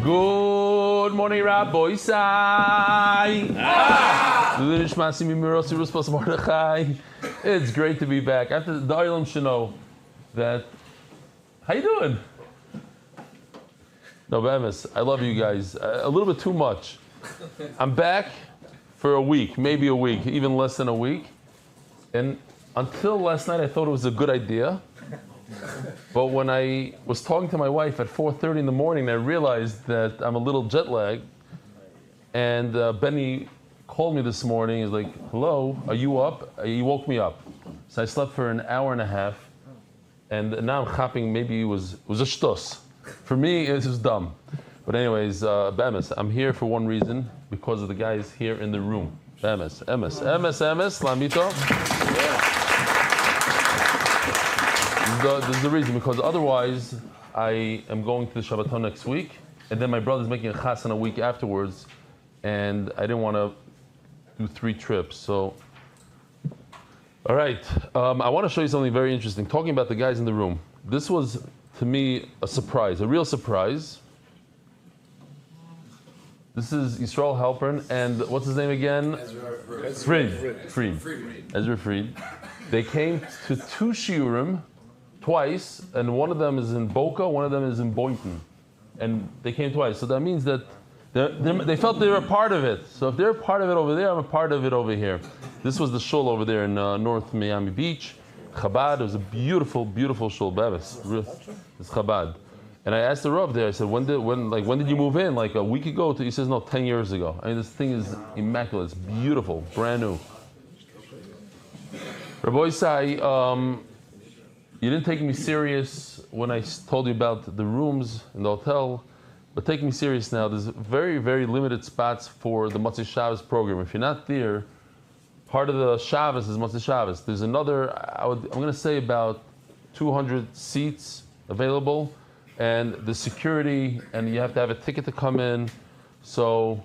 Good morning, Rabbi Sai. It's great to be back. After the Ariel should know that. How you doing? No, Bemis, I love you guys. A little bit too much. I'm back for a week, maybe a week, even less than a week. And until last night, I thought it was a good idea. But when I was talking to my wife at 4:30 in the morning, I realized that I'm a little jet lagged. And Benny called me this morning. He's like, "Hello, are you up?" He woke me up. So I slept for an hour and a half. And now I'm hopping. Maybe it was a shtus. For me, it was dumb. But anyways, Bemis, I'm here for one reason, because of the guys here in the room. Bemis, Lamito. This is the reason, because otherwise I am going to the Shabbaton next week, and then my brother's making a chassan a week afterwards, and I didn't want to do 3 trips. So, all right, I want to show you something very interesting. Talking about the guys in the room, this was to me a surprise, a real surprise. This is Yisrael Halpern, and what's his name again? Fried. Ezra Fried. They came to 2 shiurim twice, and one of them is in Boca, one of them is in Boynton. And they came twice. So that means that they felt they were a part of it. So if they're a part of it over there, I'm a part of it over here. This was the shul over there in North Miami Beach. Chabad. It was a beautiful, beautiful shul. Bevis. It's Chabad. And I asked the Rav there, I said, when did you move in? Like a week ago? He says, no, 10 years ago. I mean, this thing is immaculate. It's beautiful, brand new. Rabbi Isai, you didn't take me serious when I told you about the rooms in the hotel, but take me serious now. There's very, very limited spots for the Motzei Shabbos program. If you're not there, part of the Shabbos is Motzei Shabbos. There's another, I'm going to say about 200 seats available, and the security, and you have to have a ticket to come in. So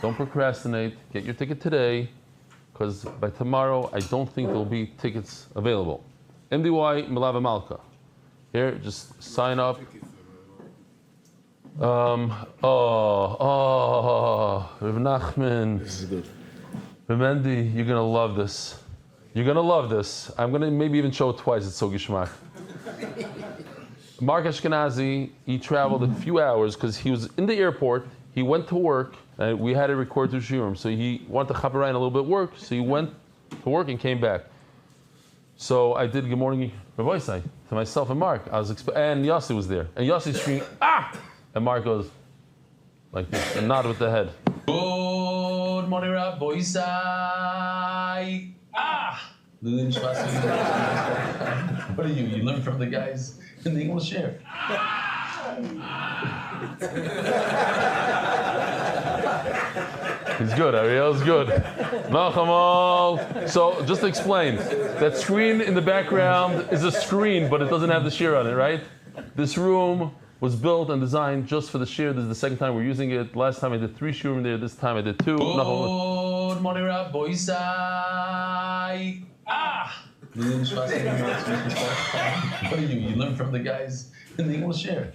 don't procrastinate. Get your ticket today, because by tomorrow, I don't think there'll be tickets available. MDY Milava Malka. Here, just sign up. Rav Nachman. This is good. Vivendi, you're gonna love this. You're gonna love this. I'm gonna maybe even show it twice. It's so gishmak. Mark Ashkenazi, he traveled a few hours because he was in the airport. He went to work, and we had to record 2 shiurim. So he wanted to chaperayim a little bit work. So he went to work and came back. So I did Good Morning Rabbi Isai to myself and Mark. And Yossi was there. And Yossi screamed, "Ah!" And Mark goes like this and nodded with the head. Good morning, Rabbi Isai. Ah! What are you? You learn from the guys in the English here. He's good, Ariel's good. Nachamal. So, just to explain, that screen in the background is a screen, but it doesn't have the shear on it, right? This room was built and designed just for the shear. This is the second time we're using it. Last time I did 3 shiurim there, this time I did 2. Good morning, Rabbi Isai. Ah! What are you? You learn from the guys in the English here.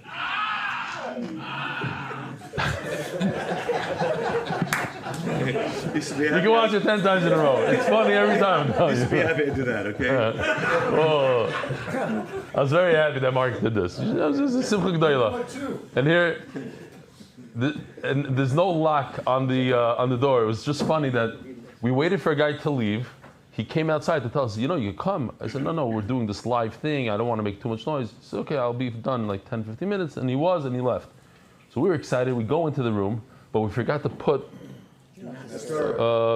You can watch it 10 times in a row. It's funny every time. You should be happy to do that, okay? I was very happy that Mark did this. It was just a simple g'dayla. And here, and there's no lock on the door. It was just funny that we waited for a guy to leave. He came outside to tell us, you can come. I said, no, we're doing this live thing. I don't want to make too much noise. He said, okay, I'll be done in like 10, 15 minutes. And he was, and he left. So we were excited. We go into the room, but we forgot to put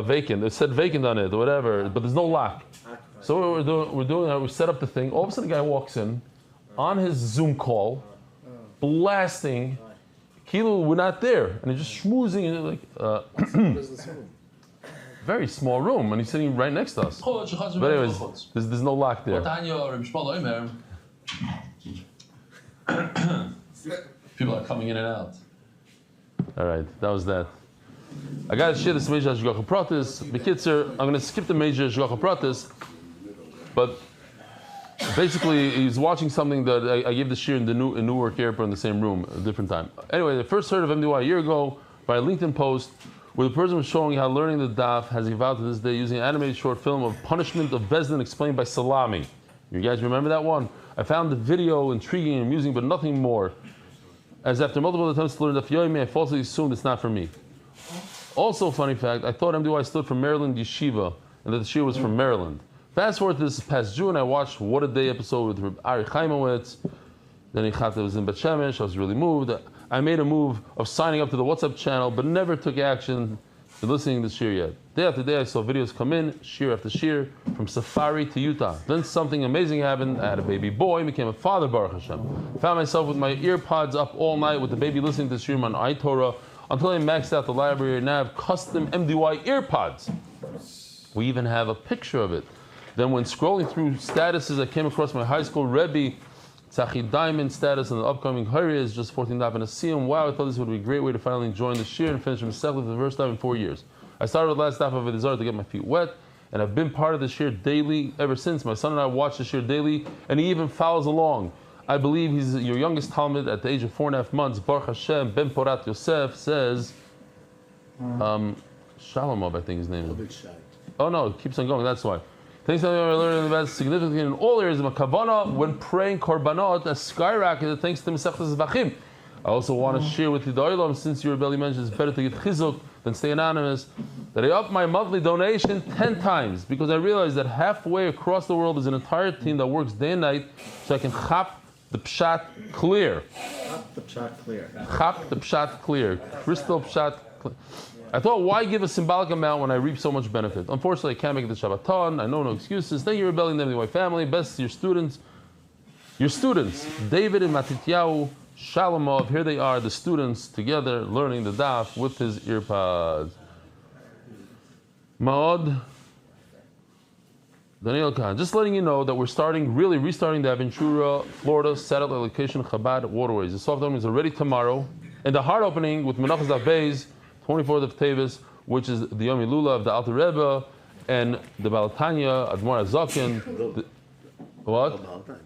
vacant. It said vacant on it or whatever, but there's no lock. So we set up the thing. All of a sudden, the guy walks in on his Zoom call, blasting. Kilo, we're not there. And he's just schmoozing. And like, very small room, and he's sitting right next to us. But anyways, there's no lock there. People are coming in and out. All right, that was that. I got to share this major Shgacha Pratis. Bekitzer, I'm going to skip the major Shgacha Pratis, but Basically, he's watching something that I gave the shir in Newark Airport in the same room, a different time. Anyway, I first heard of MDY a year ago by a LinkedIn post where the person was showing how learning the daf has evolved to this day using an animated short film of Punishment of Bezdin explained by Salami. You guys remember that one? I found the video intriguing and amusing, but nothing more. As after multiple attempts to learn Daf Yomi, I falsely assumed it's not for me. Also, funny fact, I thought MDY stood for Maryland Yeshiva and that the shir was from Maryland. Fast forward to this past June, I watched What a Day episode with Ariel Chaimowitz. Then he was in Bet Shemesh. I was really moved. I made a move of signing up to the WhatsApp channel, but never took action to listening to shir yet. Day after day, I saw videos come in, shir after shir, from Safari to Utah. Then something amazing happened. I had a baby boy, became a father, Baruch Hashem. Found myself with my ear pods up all night with the baby listening to shir on iTorah until I maxed out the library and now have custom MDY ear pods. We even have a picture of it. Then when scrolling through statuses, I came across my high school Rebbe, Tzachi Diamond status on the upcoming Ariel is just 14 daf and a siyum. Wow, I thought this would be a great way to finally join the shir and finish Masechta for the first time in 4 years. I started with last daf of Avodah to get my feet wet, and I've been part of the shir daily ever since. My son and I watch the shir daily, and he even follows along. I believe he's your youngest Talmud at the age of 4.5 months. Baruch Hashem, Ben Porat Yosef says, Shalomov, I think his name is. Oh no, it keeps on going, that's why. Things that we're learning about significant in all areas of Makavana when praying Korbanot has skyrocketed thanks to Masechta Zevachim. I also want to share with you the Olam, since your belly mentions it's better to get chizuk than stay anonymous, that I upped my monthly donation 10 times because I realized that halfway across the world is an entire team that works day and night so I can chop the pshat clear. Chop the pshat clear. Chop the pshat clear. Crystal pshat clear. I thought, why give a symbolic amount when I reap so much benefit? Unfortunately, I can't make it to Shabbaton. I know no excuses. Thank you, rebelling them to my family. Best to your students. Your students, David and Matityahu Shalomov. Here they are, the students together learning the daf with his earpods. Maod. Daniel Khan. Just letting you know that we're restarting the Aventura, Florida satellite location Chabad Waterways. The soft opening is already tomorrow. And the hard opening with Menachos Daf Beis, 24th of Tevis, which is the Yomi Lula of the Alter Rebbe, and the Balatanya, Admor Azakin. What?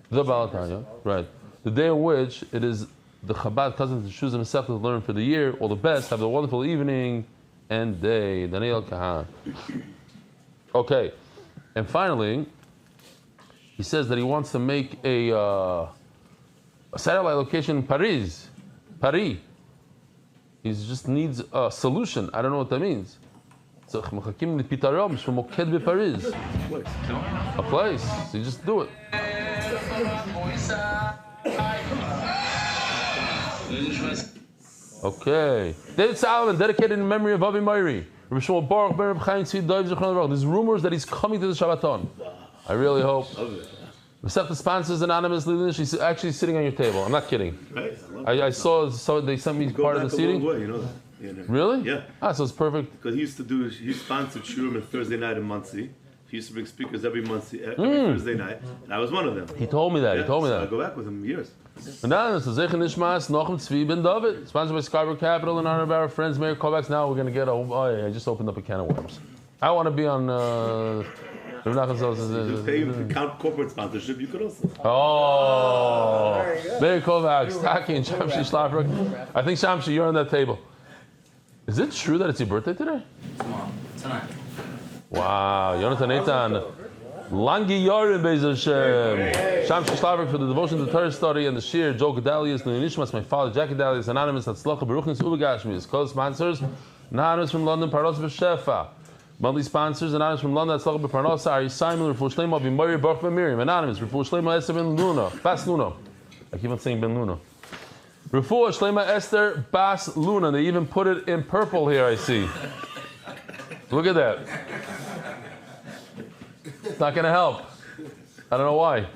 The Balatanya, right. The day on which it is the Chabad cousins to choose and Masechta to learn for the year. All the best. Have a wonderful evening and day. Daniel Kahan. Okay. And finally, he says that he wants to make a satellite location in Paris. He just needs a solution. I don't know what that means. A place. So you just do it. Okay. David Solomon, dedicated in memory of Avi Meiri. There's rumors that he's coming to the Shabbaton. I really hope. Masechta sponsors anonymously. She's actually sitting on your table. I'm not kidding. Right. I saw they sent me part of the seating. Way, you know that. Yeah, Really? Yeah. So it's perfect. Because he sponsored Shurim on Thursday night in Muncie. He used to bring speakers every Thursday night, and I was one of them. He told me that. I go back with him years. Anonymous, Zevachim Nishmas, Nochem Tzvi Ben David, sponsored by Scarborough Capital in honor of our friends Mayor Kovacs. Now we're going to get I just opened up a can of worms. I want to be on. You pay him to count corporate sponsorship. You could also. Oh, Mayor Kovacs, Taki, and Shamshi Schlafrock. I think Shamshi, you're on that table. Is it true that it's your birthday today? Tomorrow. Tonight. Wow, Yonatan Eitan. Langi Yorin Beis Hashem. Shamshi Schlafrock for the devotion to Torah study and the Shir. Joe Gedalius, Nishmas, my father, Jackie Gedalius, Anonymous, Hatzlacha, Beruchnis, Ubagashmis. Co-sponsors, Anonymous from London, Parnos V'Shefa. Monthly sponsors, Anonymous from London, Hatzlacha B'Parnosa, Ari Simon, Refuah Shlema, B'Mori, Baruch B'Miriam. Anonymous, Refuah Shlema, Esther Ben Luna. Bas Luna. I keep on saying Ben Luna. Refuah Shlema, Esther Bas Luna. They even put it in purple here, I see. Look at that. It's not going to help. I don't know why.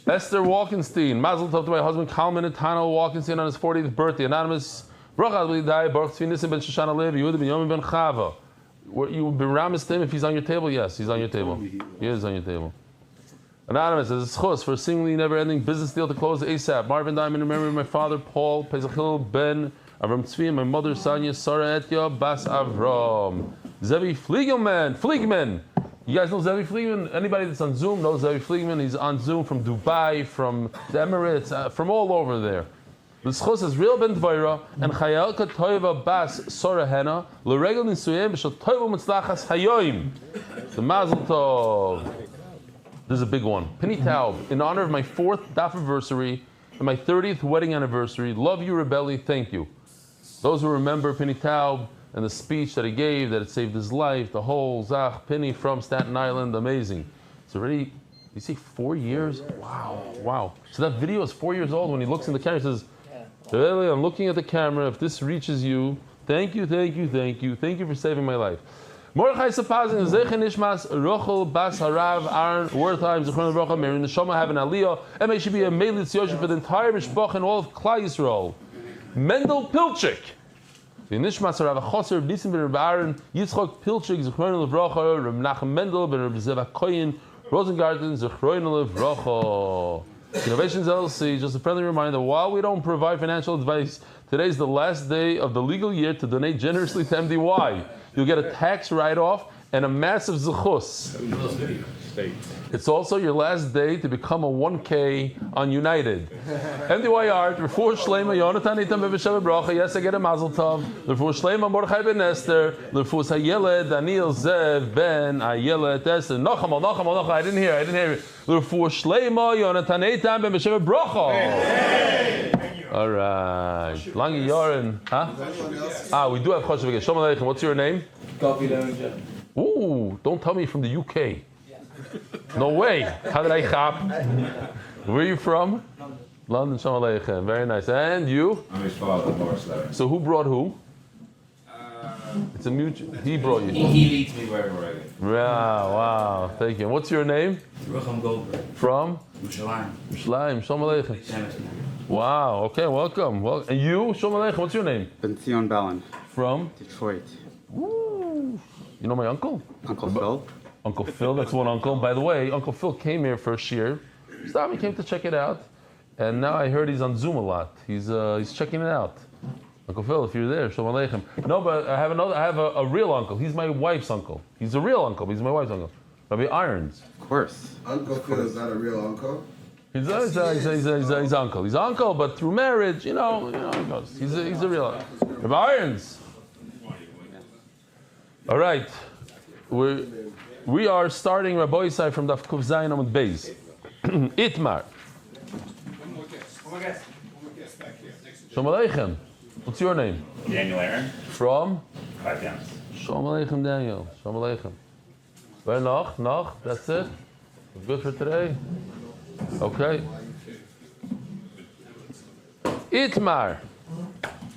Esther Walkenstein. Mazel tov to my husband Kalman and Tano Walkenstein on his 40th birthday. Anonymous. Baruch Baruch Tzvi Nissen ben Shoshana Lev. Yehuda ben Yomi ben Chava. You been ramised him if he's on your table? Yes, he's on your table. He is on your table. Anonymous. As a schus for a seemingly never-ending business deal to close ASAP. Marvin Diamond in memory of my father Paul Pesachil Ben Avram Tzvi and my mother Sanya Sarah Etya Bas Avram. Zevi Fliegman, You guys know Zevi Fliegman? Anybody that's on Zoom knows Zevi Fliegman. He's on Zoom from Dubai, from the Emirates, from all over there. The schos is real ben dvaira and chayalka toiva bas sorahena l'regel nisuyim b'shal toiva mitzlachas hayoim. The mazel tov. This is a big one. Penny Taub, in honor of my 4th Daf anniversary and my 30th wedding anniversary. Love you, Rebelli. Thank you. Those who remember Penny Taub and the speech that he gave, that it saved his life, the whole Zach Penny from Staten Island, amazing. It's already, you see, 4 years? Wow. So that video is 4 years old. When he looks in the camera, he says, Rebelli, I'm looking at the camera. If this reaches you, thank you for saving my life. Mordechai Sapazin, Zechen Ishmas, Rochel, Bas Harav, Aaron, Wertheim, Zechron Rocha, Mary Neshama have an Aliyah, and may she be a Melitz Yosef for the entire Mishpach and all of Klal Yisrael. Mendel Pilchik. The Nishmas Harav Choser, Nisim ben Reb Aaron, Yitzchok Pilchik, Zechron Levrocha, Reb Nachem Mendel ben Reb Zevachim, Rosengarten, Zechron Levrocha. Innovations LLC, just a friendly reminder, while we don't provide financial advice, today's the last day of the legal year to donate generously to MDY. You'll get a tax write-off and a massive zechus. It's also your last day to become a 1K on United. MDY Art, Refuah Shleima, Yonatan Itam B'Shem Bracha, yes, I get a mazel tov. Refuah Shleima, Mordechai ben Esther, Refuah Hayeled, Daniel Zev ben Ayelet Esther. Nocham, I didn't hear it. Refuah Shleima, Yonatan Itam B'Shem Bracha. All right. Langi Yoren. Huh? We do have Choshev again. Shalom Aleichem. What's your name? Ooh, don't tell me from the UK. No way. How did I chop? Where are you from? London. Shalom Aleichem. Very nice. And you? I'm his father, Morris Larry. So who brought who? It's a mutual. He brought you. He leads me wherever I go. Wow. Thank you. What's your name? Rucham Goldberg. From? Yerushalayim. Shalom Aleichem. Wow. Okay. Welcome. And you? Shalom Aleichem. What's your name? Ben Zion Ballin. From? Detroit. Woo. You know my uncle? Uncle Phil. Uncle Phil, that's one uncle. By the way, Uncle Phil came here for a shiur. He came to check it out, and now I heard he's on Zoom a lot. He's checking it out. Uncle Phil, if you're there, Shalom Aleichem. No, but I have a real uncle. He's my wife's uncle. He's a real uncle. He's my wife's uncle. Rabbi Irons. Of course. Uncle Phil is not a real uncle? He's uncle. He's uncle, but through marriage, he goes. He's a real uncle. Rabbi Irons. All right. We are starting Rabbi Yisai from Daf Kuf Zayin Amud Beis. Itmar. Shalom Aleichem. What's your name? Daniel Aaron. From? Five Downs. Shalom Aleichem, Daniel. Shalom Aleichem. Well, noch. That's it. Good for today. Okay. Itmar.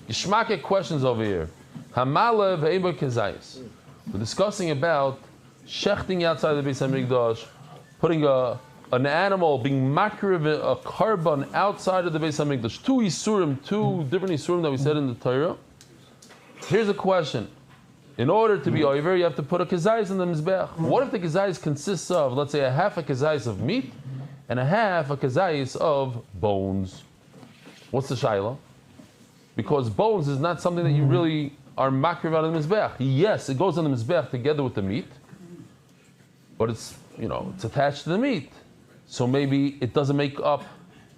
Geschmack questions over here. Hamale ve'eba kezayis. We're discussing about shechting outside the Beis HaMikdash, putting an animal, being makriv, a carbon outside of the Beis HaMikdash. Two different isurim that we said in the Torah. Here's a question. In order to be over, you have to put a kezayis in the mizbeach. What if the kezayis consists of, let's say, a half a kezayis of meat and a half a kezayis of bones? What's the shaila? Because bones is not something that you really are makriv out of the mizbeach. Yes, it goes on the mizbeach together with the meat, but it's attached to the meat. So maybe it doesn't make up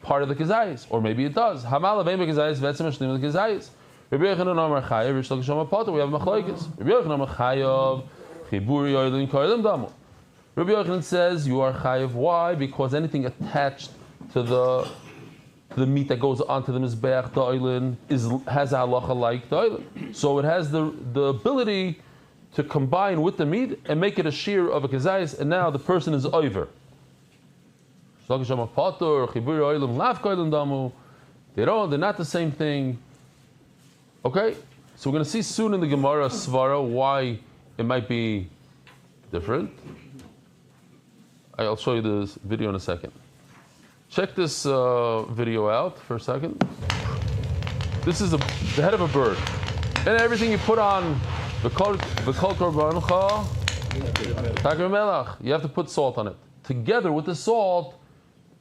part of the kezayis, or maybe it does. Hamal aveim kezayis v'etzem hashlim the kezayis. Rabbi Yochanan Amar Chayav, Rish Lakish Potter. We have machlokes. Rabbi Yochanan Amar Chayav, Chibur Yoylin Koylem Damu. Rabbi Yochanan says you are Chayav. Why? Because anything attached to the meat that goes onto the mizbeach, the oilin, has a halacha like the oilin. So it has the ability to combine with the meat and make it a shear of a kezayis, and now the person is over. They're not the same thing. Okay? So we're going to see soon in the Gemara Svara why it might be different. I'll show you this video in a second. Check this video out for a second. This is the head of a bird. And everything you put on the kol korbancha, takar melach, you have to put salt on it. Together with the salt,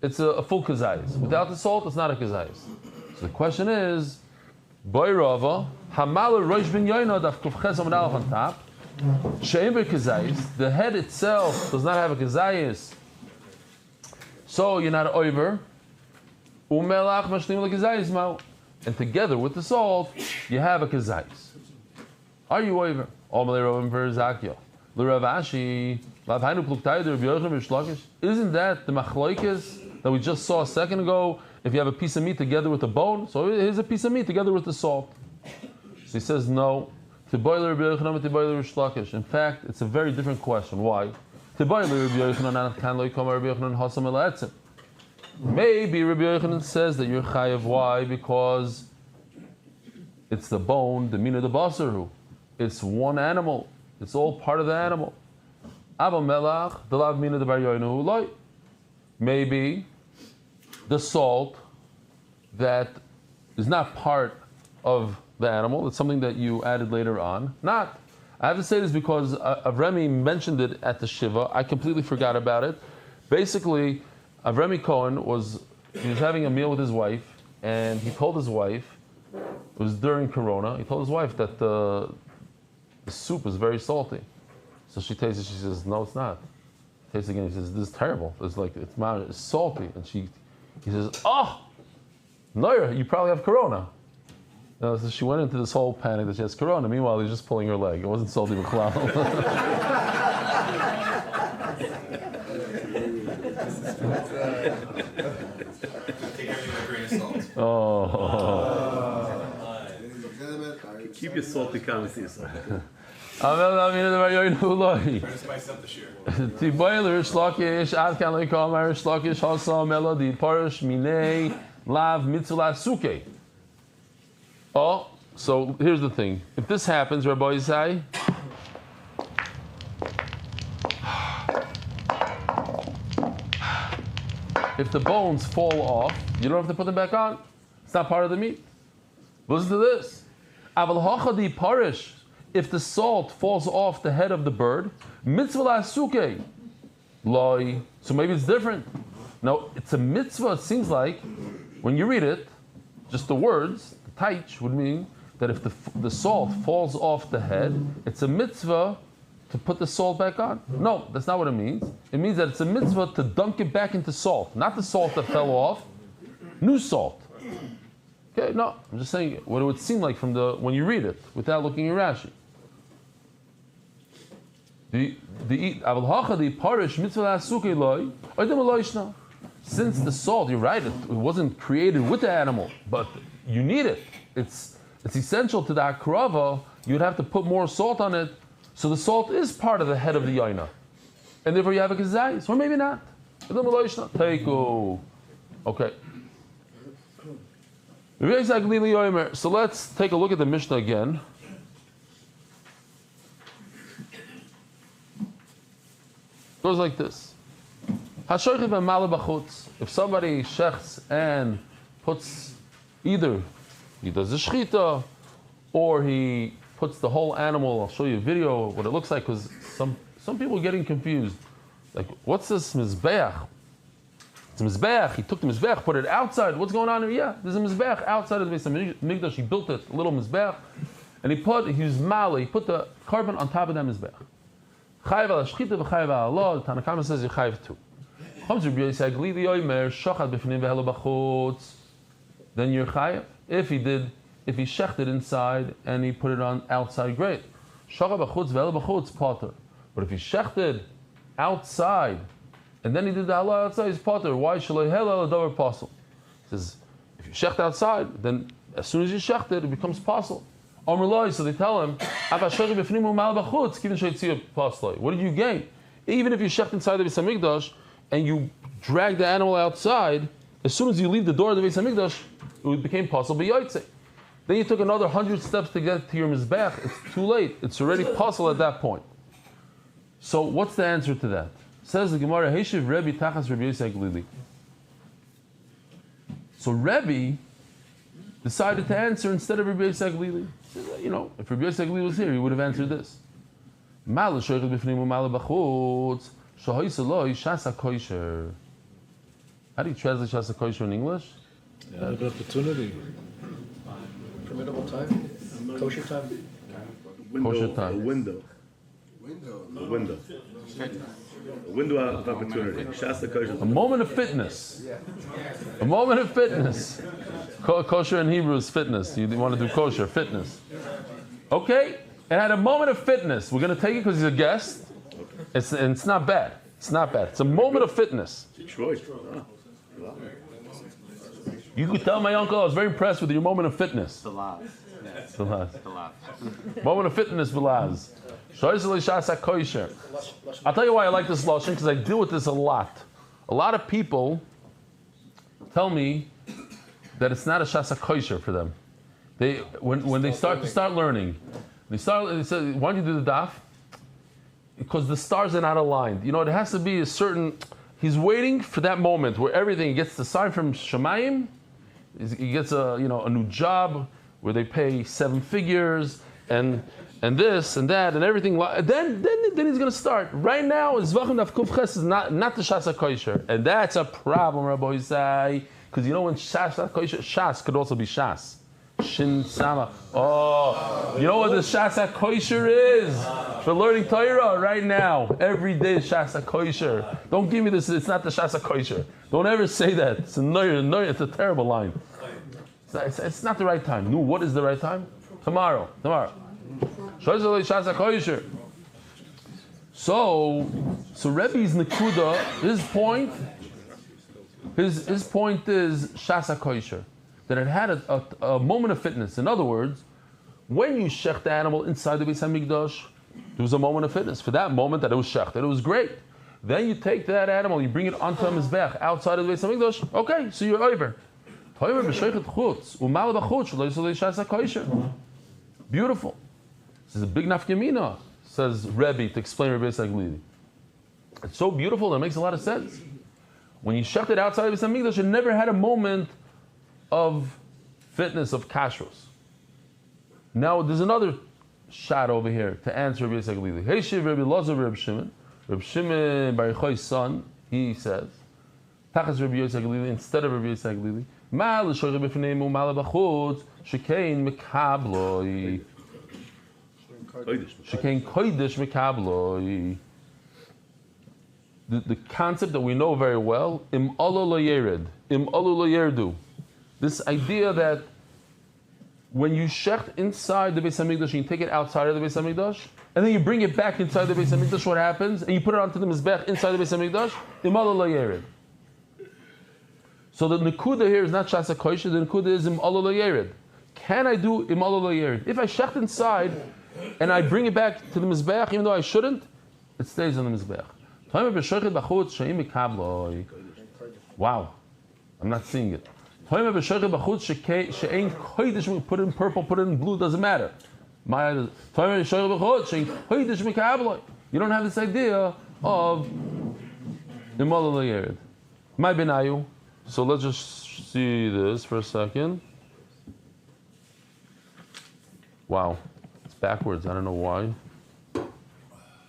it's a full kezayis. Without the salt, it's not a kezayis. So the question is, Boy Rava, Hamal Rosh Ben Yoina Daf Kuf Ches Amud Aleph on top. She'en b'kezayis, the head itself does not have a kezayis, so you're not over. Umelach mashlim lekezayis ma'u, and together with the salt, you have a kezayis. Are you over? All Malay Rovim for Zakya. L'Rav Ashi, Lav Hainu Pluktayder, Rabbi Yochanan B'Shlakish. Isn't that the machloikis that we just saw a second ago? If you have a piece of meat together with a bone, so here's a piece of meat together with the salt. So he says no. In fact, it's a very different question. Why? Maybe Rabbi Yochanan says that you're chayav. Why? Because it's the bone, the mina, the basaru. It's one animal. It's all part of the animal. Maybe the salt that is not part of the animal, it's something that you added later on. Not. I have to say this because Avremi mentioned it at the Shiva. I completely forgot about it. Basically, Avremi Cohen was having a meal with his wife, and he told his wife, it was during Corona, he told his wife that the soup is very salty. So she tastes it, she says, no, it's not. Tastes again, he says, this is terrible. It's like, it's salty. And he says, oh, no, you probably have Corona. So she went into this whole panic that she has Corona. Meanwhile, he's just pulling her leg. It wasn't salty b'chlal. Take everything with a grain of salt. Oh. Keep your salty comments to yourself. Try to spice up this year. Oh, so here's the thing. If this happens, Rabbi Yisai, if the bones fall off, you don't have to put them back on. It's not part of the meat. Listen to this. If the salt falls off the head of the bird, mitzvah suke, loy. So maybe it's different. Now, it's a mitzvah, it seems like, when you read it, just the words, the taich would mean that if the salt falls off the head, it's a mitzvah to put the salt back on. No, that's not what it means. It means that it's a mitzvah to dunk it back into salt, not the salt that fell off, new salt. Okay, no, I'm just saying what it would seem like from when you read it without looking at Rashi. Since the salt, you're right, it wasn't created with the animal, but you need it. It's essential to the akrava. You'd have to put more salt on it, so the salt is part of the head of the yaina, and therefore you have a kazayis, or maybe not. Okay. So let's take a look at the Mishnah again. It goes like this. If somebody shechts and puts either he does a shchita or he puts the whole animal, I'll show you a video of what it looks like, because some people are getting confused. Like, what's this mizbeach? It's a mizbeach. He took the mizbeach, put it outside. What's going on here? Yeah, there's a mizbeach outside of the Beis Hamikdash. He built it, a little mizbeach, and he used mala. He put the carbon on top of that mizbeach. Chayav al shchita v'chayav al Allah. The Tanakhama says you chayav too. Then you're chayav. If he shechted inside and he put it on outside, great. But if he shechted outside and then he did the halal outside, he's potter. Why shaloi helal adavar pasul? He says, if you shecht outside, then as soon as you shechted, it becomes pasul. So they tell him, what did you gain? Even if you shecht inside the Beis Hamikdash and you drag the animal outside, as soon as you leave the door of the Beis Hamikdash, it became pasul b'yotzei. Then you took another 100 steps to get to your mizbeach. It's too late. It's already pasul at that point. So what's the answer to that? Says the Gemara, Heishiv Rebbe Tachas Rebbe Yosei Glili. So Rebbe decided to answer instead of Rebbe Yosei Glili. You know, if Rebbe Yosei Glili was here, he would have answered this. Mal shoychel b'fnim u'mal b'chutz shahoisaloi shasa kosher. How do you translate shasa kosher in English? Yeah, an opportunity. Permittable time? Kosher time? Window, Kosher time. A window. A window. A window of opportunity. Shasa kosher. A moment of fitness. A moment of fitness. Kosher in Hebrew is fitness. You want to do kosher, fitness. Okay? It had a moment of fitness. We're going to take it because he's a guest. It's not bad. It's not bad. It's a moment of fitness. Detroit. You could tell my uncle I was very impressed with your moment of fitness. Bilaz. Bilaz. Bilaz. Moment of fitness, Bilaz. I'll tell you why I like this lashon, because I deal with this a lot. A lot of people tell me that it's not a shasa kosher for them. When they start learning, they say, why don't you do the daf? Because the stars are not aligned. You know, it has to be a certain. He's waiting for that moment where everything, he gets the sign from Shemayim, he gets a new job where they pay 7 figures and this and that and everything. Then he's going to start. Right now, Zevachim Daf Kuf Ches is not the Shasa Kosher, and that's a problem, Rabbi Isai, because you know when Shasa Kosher, Shas could also be Shas. Shin Sama. Oh, you know what the Shasa Kosher is for learning Torah right now? Every day is Shasa Kosher. Don't give me this. It's not the Shasa Kosher. Don't ever say that. It's a terrible line. It's not the right time. No, what is the right time? Tomorrow. Shasa Kosher. So Rebbe's Nekuda, his point is Shasa Kosher. That it had a moment of fitness. In other words, when you shech the animal inside the Beis HaMikdash, there was a moment of fitness. For that moment that it was shechted, it was great. Then you take that animal, you bring it onto a mizbech outside of the Beis HaMikdash. Okay, so you're over. Beautiful. This is a big nafkamina, says Rebbe to explain Rebbe Saglili. It's so beautiful that it makes a lot of sense. When you shech it outside of the Beis HaMikdash, it never had a moment of fitness, of kashrus. Now there's another shot over here to answer Rabbi Saglili. Hey Shiv Rabbi Lazar Rabbi Shimon. Rabbi Shimon Bar Yochai's son, he says, Tachas Rabbi Saglili instead of Rabbi Saglili. Ma l'shoyach b'fneimu ma l'bachutz shekein mekabloi. Shekein kodesh mekabloi. The concept that we know very well, im olo lo yered, im olo lo yerdu. This idea that when you shecht inside the Beis HaMikdash and you take it outside of the Beis HaMikdash, and then you bring it back inside the Beis HaMikdash, what happens? And you put it onto the Mizbech inside the Beis HaMikdash, Imala lo yered. So the Nekuda here is not Shasa Kosher, the Nekuda is Imala lo yered. Can I do Imala lo yered? If I shecht inside and I bring it back to the Mizbech, even though I shouldn't, it stays on the Mizbech. Wow, I'm not seeing it. Put it in purple, put it in blue, doesn't matter. You don't have this idea of Imala Yered. My benayu. So let's just see this for a second. Wow, it's backwards. I don't know why.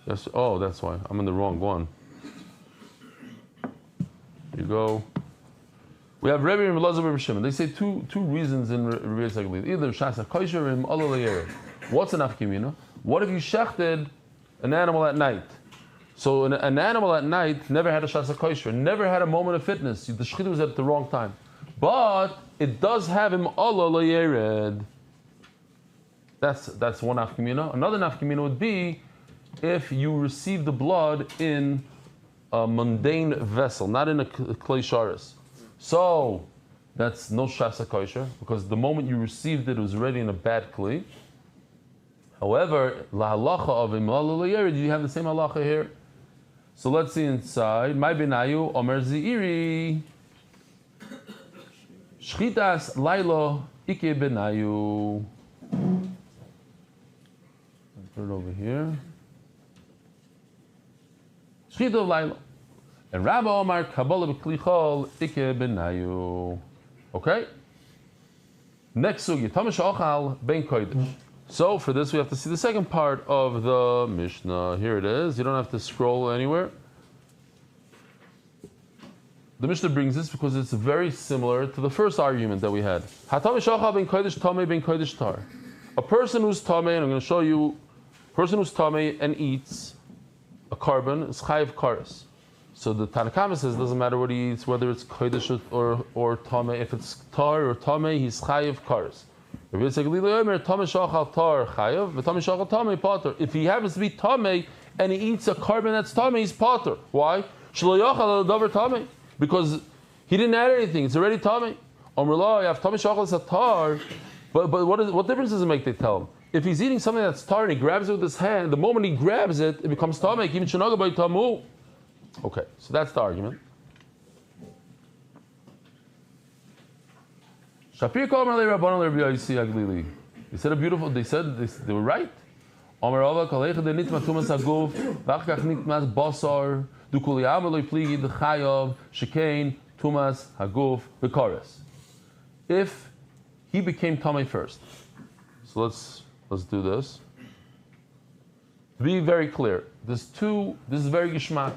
That's why. I'm in the wrong one. Here you go. We have Rebbe and Elazar Rebbe Shimon. They say two reasons in Rebbe Saglili. Either Shasa Kosher or Imala Yered. What's an afkimina? What if you shechted an animal at night? So an animal at night never had a Shasa Kosher, never had a moment of fitness. The shechita was at the wrong time. But it does have Imala Yered. That's one nafkamina. Another nafkamina would be if you receive the blood in a mundane vessel, not in a clay sharis. So that's no shasa kosher, because the moment you received it was already in a bad kli. However, la halacha of imala l'yered, do you have the same halacha here? So let's see inside. My benayu omer ziiri shchitas lailo ike benayu. Put it over here. Shchita of lailo. And Rabbi Omar Kabbalah b'klichol ike benayu. Okay. Next sugi. Tamash ochal ben kodesh. So for this we have to see the second part of the Mishnah. Here it is. You don't have to scroll anywhere. The Mishnah brings this because it's very similar to the first argument that we had. Hatamish ochal ben kodesh tamei ben kodesh tar. A person who's tamei, and I'm going to show you Person who's tamei and eats a carbon is chayiv kares. So the Tanakama says it doesn't matter what he eats, whether it's kodesh or tamei. If it's tar or tamei, he's chayiv kares. If he happens to be tamei and he eats a carbon that's tamei, he's pater. Why? Because he didn't add anything; it's already tamei. But what difference does it make? They tell him. If he's eating something that's tar and he grabs it with his hand, the moment he grabs it, it becomes tamei. Even shenaga by tamu. Okay, so that's the argument. Shapir called Marley Rabbanon Rabbi Yossi Aglili. They said a beautiful. They said they were right. Amar Rava Kalecha de Nitma Tumas Aguf Vachkach Nitmas Basar Dukuli Amaloi Pligi de Chayav Shekain Tumas Haguf Bekares. If he became tamei first, so let's do this. To be very clear, this is very gishmak.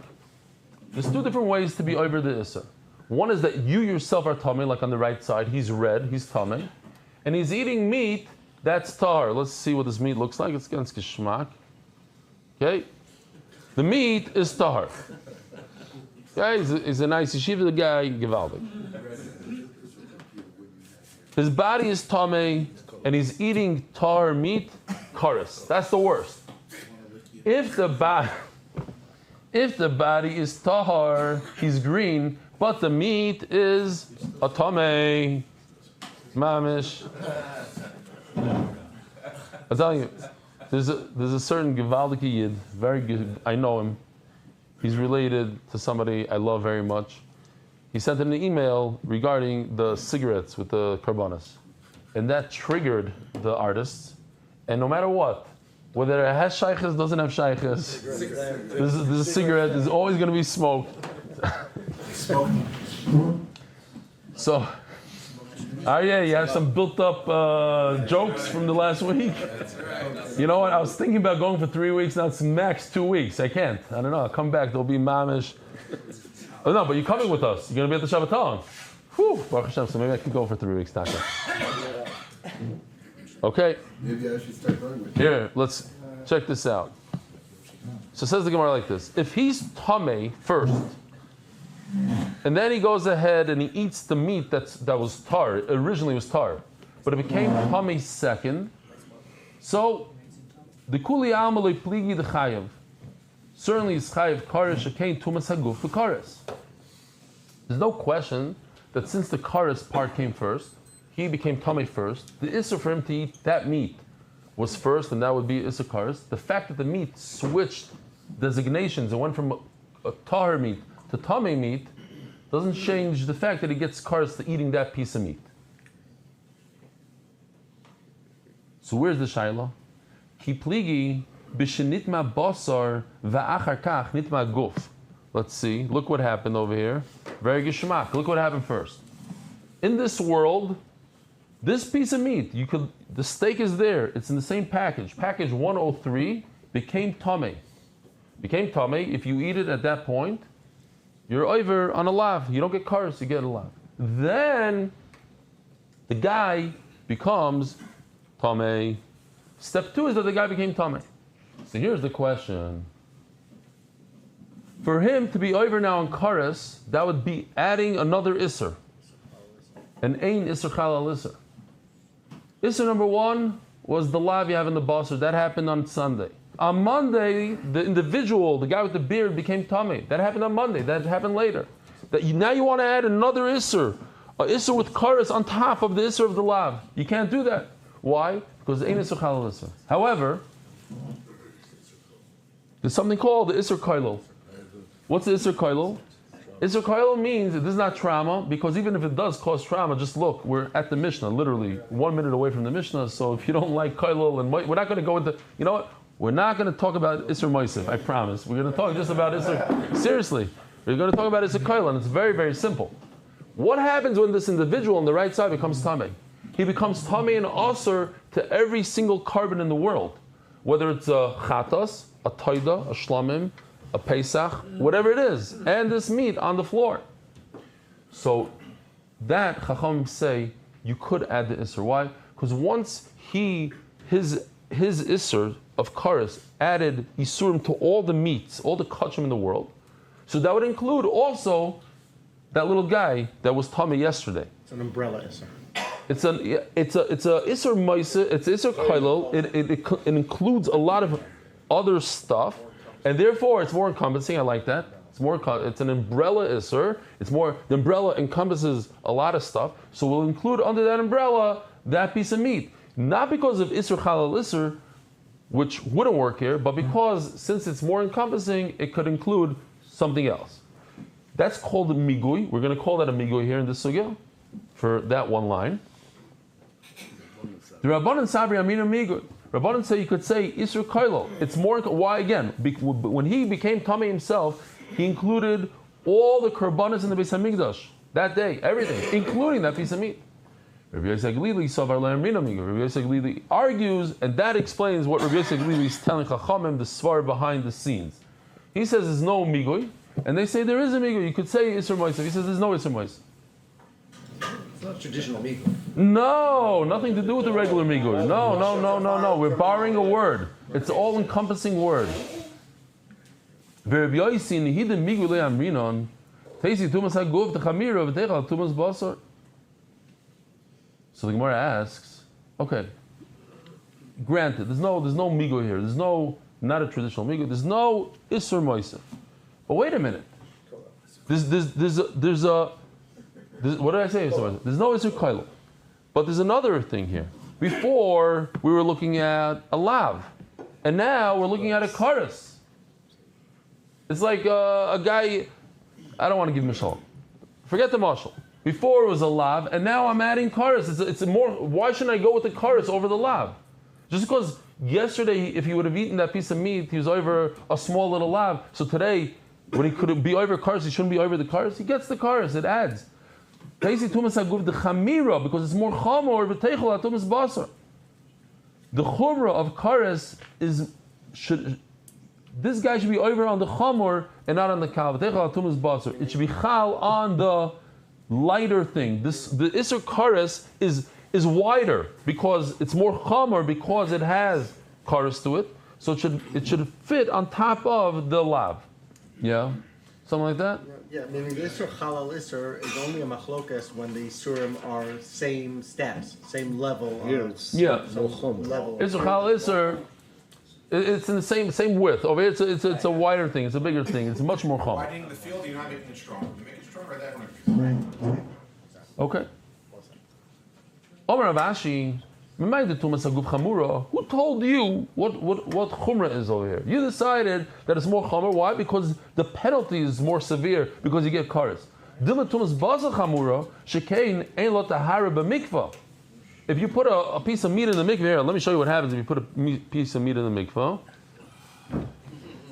There's two different ways to be over the Issa. One is that you yourself are tamei, like on the right side, he's red, he's tamei, and he's eating meat that's tar. Let's see what this meat looks like. It's against gishmak. Okay? The meat is tar. Okay? He's a nice yeshiva guy, Givaldic. His body is tamei, and he's eating tar meat, kares. That's the worst. If the body is tahar, he's green, but the meat is a tamei, mamish. I'm telling you, there's a certain Givaldic Yid, very good. I know him. He's related to somebody I love very much. He sent an email regarding the cigarettes with the carbonas, and that triggered the artists. And no matter what, whether it has shaykhs, doesn't have shaykhs, this cigarette is always going to be smoked. So, Ariel, you have some built-up jokes from the last week. You know what? I was thinking about going for 3 weeks. Now it's max 2 weeks. I can't. I don't know. I'll come back. There'll be mamish. Oh no, but you're coming with us. You're going to be at the Shabbaton. Whew, Baruch Hashem. So maybe I can go for 3 weeks. Taka. Okay. Maybe I should start going with you. Here, let's check this out. So it says the Gemara like this: if he's tamei first, and then he goes ahead and he eats the meat that was tar, originally was tar, but it became tamei second, so the kuli amalei pligi the chayav, certainly is chayav kares shekain tumas haguf b'kares. There's no question that since the kares part came first, he became tamei first. The issur for him to eat that meat was first, and that would be issur kares. The fact that the meat switched designations and went from a tahar meat to tamei meat doesn't change the fact that he gets kares to eating that piece of meat. So where's the shaila? Ki pligi b'shenitma basar va'achar kach nitma guf. Let's see. Look what happened over here. Very geshmak. Look what happened first. In this world, this piece of meat, the steak is there. It's in the same package. Package 103 became tamei. Became tamei. If you eat it at that point, you're over on a lav. You don't get kares, you get a lav. Then the guy becomes tamei. Step 2 is that the guy became tamei. So here's the question. For him to be over now on kares, that would be adding another issur. An ein issur chalal issur. Issur number 1 was the lav you have in the basar. That happened on Sunday. On Monday, the individual, the guy with the beard, became tamei. That happened on Monday. That happened later. Now you want to add another issur, a issur with kares on top of the issur of the lav. You can't do that. Why? Because ein issur chalal issur. However, there's something called the issur kailul. What's the issur kailul? Issur kailul means this is not trauma, because even if it does cause trauma, just look, we're at the Mishnah, literally 1 minute away from the Mishnah. So if you don't like kailul, and we're not going to go into, you know what? We're not going to talk about Isser Moisef, I promise. We're going to talk just about Isser. Seriously, we're going to talk about Isser Kail, and it's very, very simple. What happens when this individual on the right side becomes tamei? He becomes tamei and asur to every single carbon in the world, whether it's a chatas, a taida, a shlamim, a pesach, whatever it is, and this meat on the floor. So that Chacham say you could add the Isser. Why? Because once his his Isser of Karas added Isurim to all the meats, all the kachim in the world, so that would include also that little guy that was Tommy yesterday. It's an umbrella Isser. It's a Isser Maisa, it's Isser Kailo, it includes a lot of other stuff, and therefore it's more encompassing. I like that. It's an umbrella Isser. The umbrella encompasses a lot of stuff, so we'll include under that umbrella that piece of meat. Not because of Isser Halal Isser, which wouldn't work here, but because since it's more encompassing, it could include something else. That's called a migui. We're going to call that a migui here in this sugya for that one line. The Rabbanan Sabri Amina migui. Rabbanan say you could say Isser Kailo. It's more. Why again? When he became Tamei himself, he included all the korbanos in the Beis Hamikdash that day, everything, including that piece of meat. Rabbi Yosef Glili Savar Le'amrina migui. Rabbi Yosef Glili argues, and that explains what Rabbi Yosef Glili is telling Chachamim, the svar behind the scenes. He says there's no migui, and they say there is a migui. You could say Isser Moisef. He says there's no Isser Moisef. It's not traditional migui. No, nothing to do with the regular migui. No. We're borrowing a word. It's an all-encompassing word. So the Gemara asks, okay, granted, there's no migui here. There's not a traditional migui. There's no Isser Moisef. But wait a minute. There's what did I say? There's no Isser Kailo. But there's another thing here. Before, we were looking at a lav. And now we're looking at a karas. It's like a guy, I don't want to give him a shalom. Forget the mashal. Before it was a lav, and now I'm adding karas. It's more, why shouldn't I go with the karas over the lav? Just because yesterday, if he would have eaten that piece of meat, he was over a small little lav. So today, when he could be over karas, he shouldn't be over the karas. He gets the karas, it adds. Because it's more chamor v'teichel atumas basar. The chumrah of karas this guy should be over on the chamor and not on the kal. V'teichel atumas basar. It should be chal on the lighter thing. The Isser karas is wider because it's more chamor because it has karas to it. So it should fit on top of the lav. Yeah, something like that. Yeah, meaning the Isser Halal Isser is only a machlokas when the Isurim are same steps, same level. Yeah. Level. Isser Halal Isser. It's in the same width. Over here, it's a wider thing. It's a bigger thing. It's much more chamor. Widening the field, you're not making it stronger. You make it stronger that way. Okay. Omer Avashi, who told you what chumrah is over here? You decided that it's more chumrah. Why? Because the penalty is more severe because you get kares. If you put a piece of meat in the mikveh, here, let me show you what happens if you put a piece of meat in the mikveh.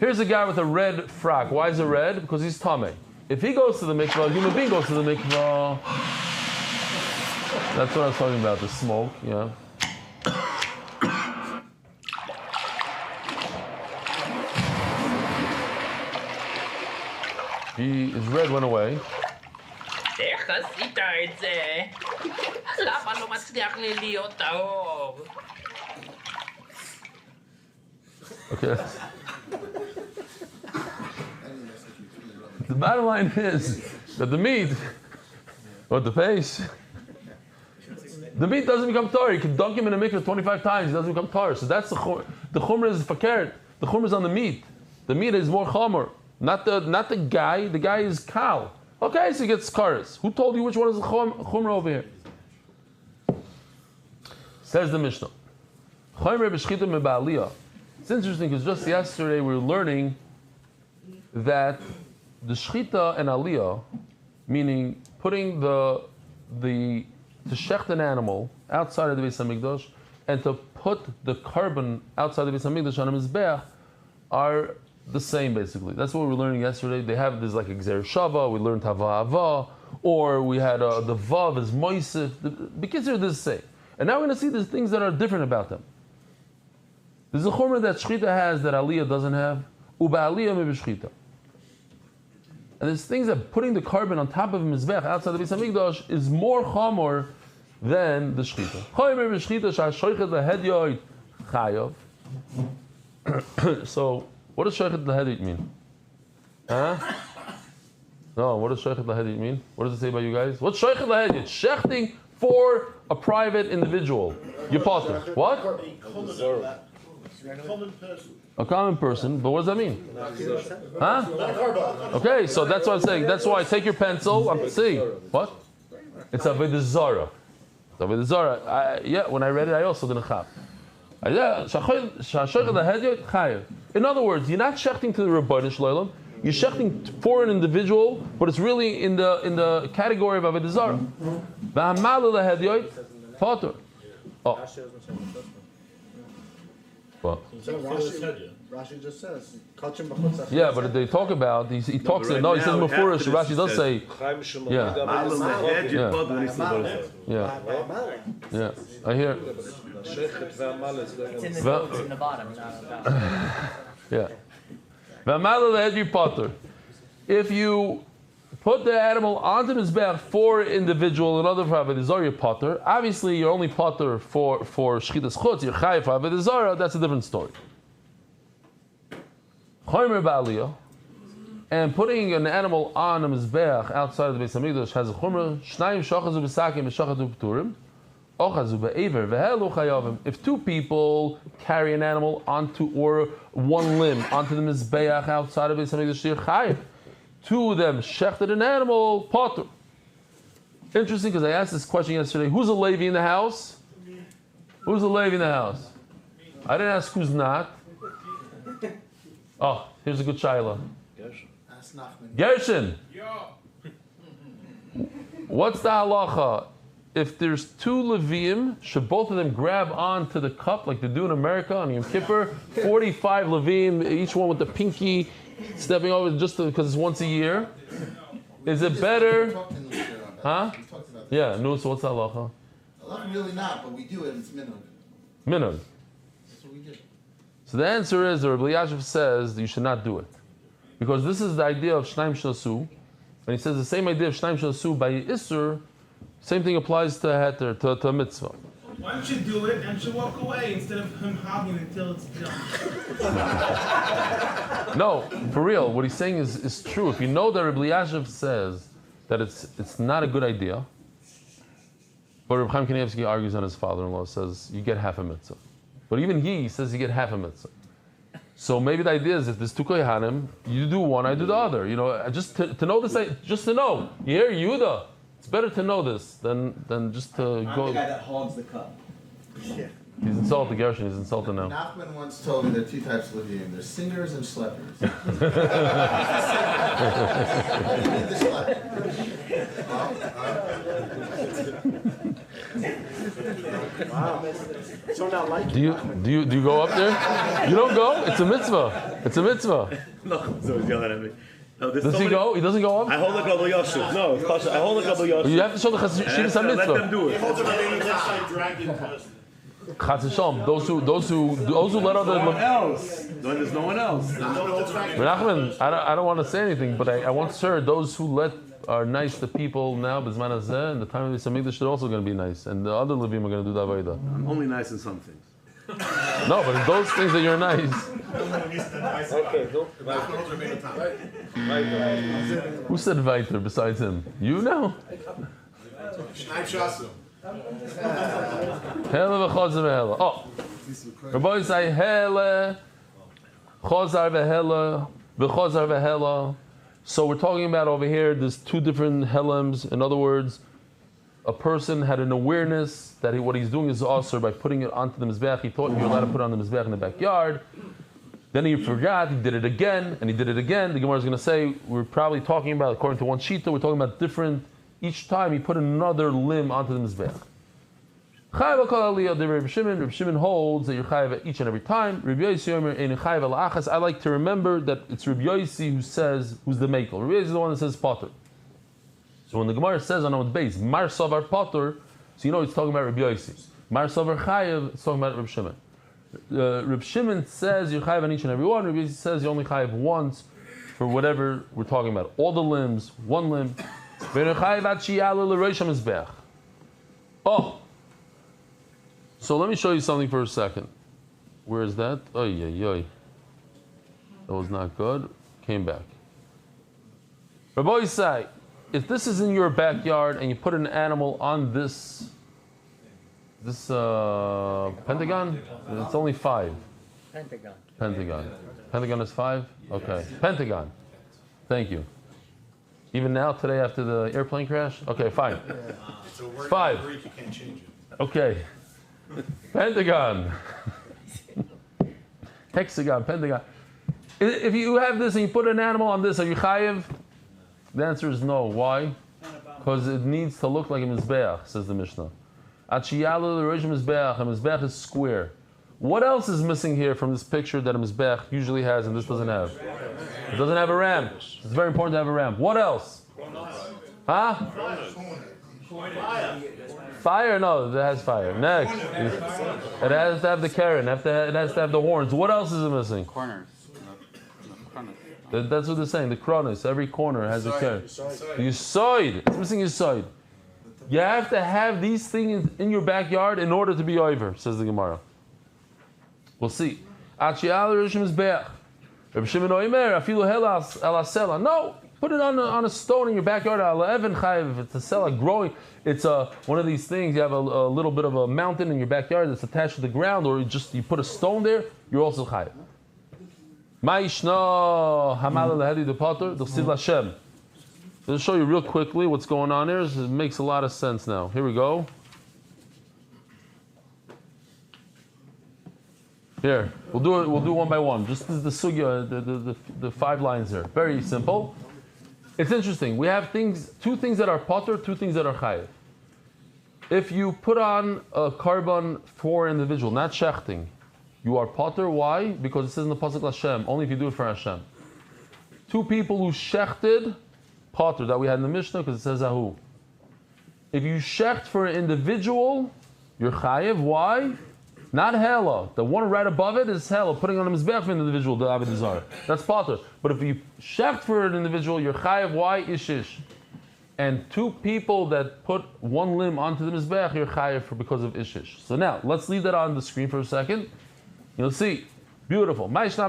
Here's a guy with a red frock. Why is it red? Because he's tamei. If he goes to the mikveh, a human being goes to the mikveh. That's what I was talking about, the smoke, yeah. His red went away. איך עשית את זה? למה לא מצליח לי להיות טהור? Okay. The bottom line is that the meat, or the face, the meat doesn't become tar. You can dunk him in a mikveh 25 times, it doesn't become tar. So that's the chumrah is fakert. The chumrah is on the meat. The meat is more chamor, not the guy. The guy is kal. Okay, so he gets kares. Who told you which one is the chumrah over here? Says the Mishnah. It's interesting because just yesterday we were learning that the shchita and aliyah, meaning putting to shecht an animal outside of the Beis Hamikdash and to put the carbon outside the Beis Hamikdash on a mizbeach, are the same basically. That's what we were learning yesterday. There's like a gzer shava. We learned hava, or we had the vav is moisif. Because they're the same. And now we're going to see there's things that are different about them. There's a chumrah that shchita has that aliyah doesn't have. Uba aliyah me b'shchita. And there's things that putting the carbon on top of a mizbech outside the Beis Hamikdash is more chamor than the shchita. Chaymer b'shchita sha'ashoichet lahedyoid chayav. So, what does sheichet lahedit mean? Huh? No, what does sheichet lahedit mean? What does it say about you guys? What's sheichet lahedit? Shechting for a private individual. Your partner. What? A common person, but what does that mean? Huh? Okay, so that's what I'm saying. That's why I take your pencil. I'm saying what? It's avodah zara. It's avodah zara. Yeah, when I read it, I also didn't chap. In other words, you're not shechting to the Rabbanim Shloim. You're shechting for an individual, but it's really in the category of avodah zara. Potter. Oh. What? Rashi just says, yeah, but they talk about, he talks, no, he says Mefurish, Rashi does say, yeah, I hear. It's in the bottom. Yeah. If you put the animal onto the mizbeach for individual and other for avodah zara, potter. Obviously, you're only potter for shchitas chutz. You're chayav for avodah zara. That's a different story. Chomer ba'aliyah, and putting an animal on a mizbeach outside of the Beis Hamikdash has a chomer. Shnayim shachazu b'sakim v'shachatu b'turim. Ochazu ba'ever v'helu chayavim. If two people carry an animal onto, or one limb onto the mizbeach outside of Beis Hamikdash, you're chayav. Two of them shechted an animal, potter. Interesting, because I asked this question yesterday. Who's a Levi in the house? Who's a Levi in the house? I didn't ask who's not. Oh, here's a good shaila. Gershon. What's the halacha? If there's two Leviim, should both of them grab onto the cup like they do in America on Yom Kippur? 45 Leviim, each one with the pinky stepping over just because it's once a year. Is it better? Huh? Yeah, no, so what's the halacha? Really not, but we do it, it's minhag. Minhag. That's what we do. So the answer is, the Rabbi Yashiv says that you should not do it. Because this is the idea of Shnaim Shasu. And he says the same idea of Shnaim Shasu by Isser, same thing applies to Heter, to Mitzvah. Why don't you do it and you walk away instead of him hogging until it's done? No, for real, what he's saying is true. If you know that Rabbi Yashiv says that it's not a good idea, but Reb Chaim Kanievsky argues on his father-in-law, says you get half a mitzvah. But even he says you get half a mitzvah. So maybe the idea is if there's two kohanim, you do one, I do the other. You know, just to know this, just to know. You hear Yehuda? It's better to know this than just to I'm go. the guy that hogs the cup. Yeah. He's insulted, Gershon. He's insulted now. Nachman once told me there are two types of Levium. There's singers and schleppers. Wow. So not like Do you go up there? You don't go? It's a mitzvah. It's a mitzvah. No, so he's yelling at me. No, Does he go? He doesn't go up? I hold the Gabel Yosef. No, it's Pasha. I hold the Gabel Yosef. You have to show the Chassidus Let them mitzvah. do it. Chas v'shalom. Those who let other. There's no one else. Menachem, I don't want to say anything, but I once heard those who are nice to people now, b'zman hazeh, and the time of the Samigdash are also going to be nice, and the other Levim are going to do the avodah. I'm only nice in some things. No, but it's those things that you're nice. Okay, Who said Weiter besides him? You know? Hele v'chozar v'hele. Oh, Rabbi say hele, chozar v'hele, v'chozar v'hele. So we're talking about over here, there's two different helems. In other words, a person had an awareness that what he's doing is asur by putting it onto the mizbeach. He thought you're allowed to put it on the mizbeach in the backyard. Then he forgot, he did it again, and he did it again. The Gemara is going to say, we're probably talking about, according to one shita, we're talking about different, each time he put another limb onto the mizbeach. Reb Shimon holds that you're chayav each and every time. I like to remember that it's Reb Yosi who says, who's the makel. Reb Yosi is the one that says potter. So when the Gemara says on Amud Beis, Mar Savar Potter, so you know it's talking about Reb Yosi. Mar Savar Chayav, it's talking about Reb Shimon. Reb Shimon says you're chayav on each and every one. Reb Yosi says you only chayav once for whatever we're talking about. All the limbs, one limb. Oh! So let me show you something for a second. Where is that? Oy, oy, oy. That was not good. Came back. Rabbi Yisai, if this is in your backyard and you put an animal on this pentagon, it's only 5. Pentagon. Pentagon is 5? Okay. Pentagon. Thank you. Even now, today, after the airplane crash? Okay, fine. It's a word 5. in Greek, you can't change it. Okay. Pentagon. Hexagon, pentagon. If you have this and you put an animal on this, are you chayiv? The answer is no. Why? Because it needs to look like a mizbeach, says the Mishnah. Achiyalu the Rosh Mizbeach, a mizbeach is square. What else is missing here from this picture that a mizbeach usually has and this doesn't have? It doesn't have a ram. It's very important to have a ram. What else? Huh? Fire? No, it has fire. Next. It has to have the Karen. It has to have the horns. What else is it missing? Corners. That's what they're saying. The kronos. Every corner has a Karen. The Yisoid. It's missing Yisoid. You have to have these things in your backyard in order to be over, says the Gemara. We'll see. No, put it on a stone in your backyard. If it's a sela growing, it's one of these things. You have a little bit of a mountain in your backyard that's attached to the ground, or you put a stone there. You're also chayiv. I'll show you real quickly what's going on here. It makes a lot of sense now. Here we go. Here, we'll do one by one. Just the sugya, the 5 lines here. Very simple. It's interesting. We have two things that are potter, 2 things that are chayiv. If you put on a carbon for an individual, not shechting, you are potter. Why? Because it says in the pasuk Hashem, only if you do it for Hashem. 2 people who shechted, potter, that we had in the Mishnah, because it says ahu. If you shecht for an individual, you're chayiv. Why? Not hela. The one right above it is hela, putting on a mizbeach for an individual, the Avodah Zarah. That's potter. But if you shecht for an individual, you're chayiv. Why? Ishish. And 2 people that put 1 limb onto the mizbeach, you're chayiv because of ishish. So now, let's leave that on the screen for a second. You'll see. Beautiful. If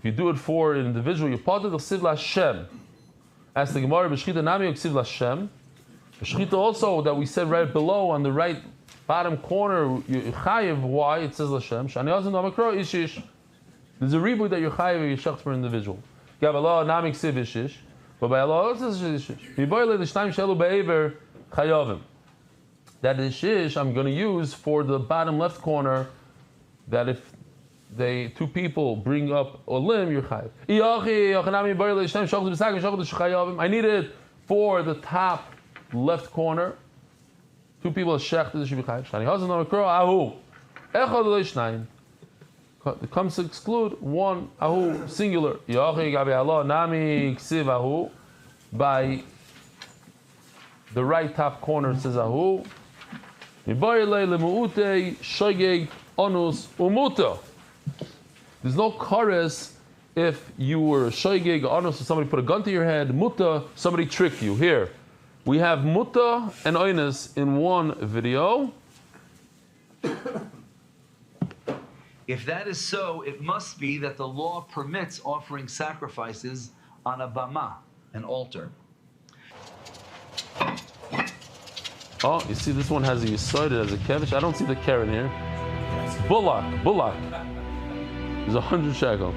you do it for an individual, you're potter, you'll siv l'Hashem. As the Gemara, b'shchita nami yiksiv l'Hashem. B'shchita also, that we said right below on the right bottom corner, you're chayiv. Why? It says l'Hashem. Shani azim namakro ishish. There's a reboot that you're chayiv, you're shecht for an individual. You have Allah nami yiksiv ishish. But by Allah, it says ishish. Miboyle l'shnaim shelu be'ever chayavim. That ishish I'm going to use for the bottom left corner, that if 2 people bring up a limb, you're chayiv. I need it for the top left corner. 2 people are shechted, should be chayiv. It comes to exclude 1 ahu singular. By the right top corner it says ahu. There's no chorus if you were shoygeg, onus, so somebody put a gun to your head, muta, somebody tricked you. Here, we have muta and oinus in one video. If that is so, it must be that the law permits offering sacrifices on a bama, an altar. Oh, you see this one has a yisoid, it has a kevish. I don't see the keren here. Bullock. There's 100 shekel.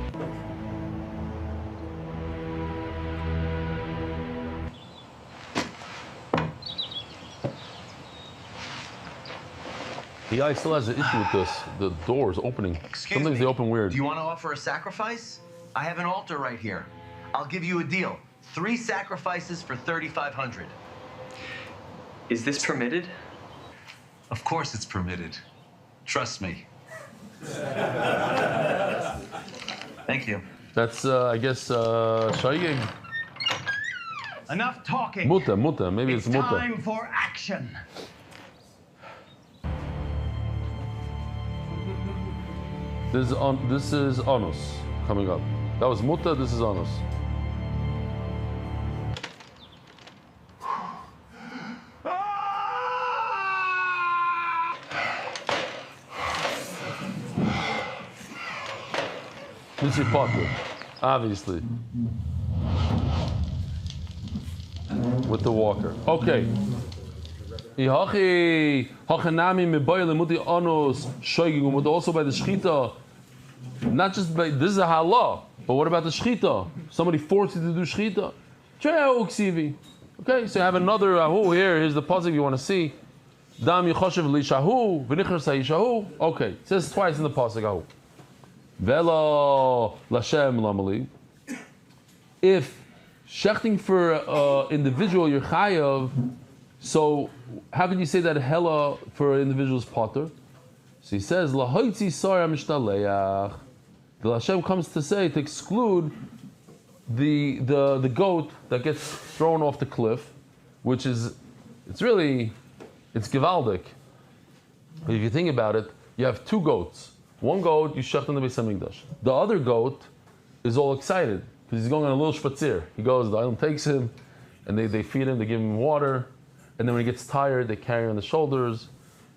The guy still has an issue with this. The doors opening. Sometimes they open weird. Do you want to offer a sacrifice? I have an altar right here. I'll give you a deal. 3 sacrifices for $3,500. Is this permitted? Of course it's permitted. Trust me. Thank you. That's, I guess, shoygeg. Enough talking. Muta. Maybe it's muta. Time for action. This is onus coming up. That was muta, this is onus. Means you're potter, obviously. With the walker. Okay. Also by the shchita. Not just by, this is a halal, but what about the shchita? Somebody forced you to do shchita. Okay, so you have another ahu here. Here's the pasuk you want to see. Dam yichoshev lishahu v'nichar sayishahu. Okay, it says twice in the pasuk ahu. Velo lashem lamali. If shechting for individual you're chayav, so how can you say that hella for individuals potter? So he says lahoitzi sara mishtaleach. The Hashem comes to say to exclude the goat that gets thrown off the cliff, which is it's gewaldic. If you think about it, you have two goats. One goat you shecht in the Beis Hamikdash. The other goat is all excited because he's going on a little spatzir. He goes, the Eilim takes him, and they feed him, they give him water, and then when he gets tired, they carry him on the shoulders,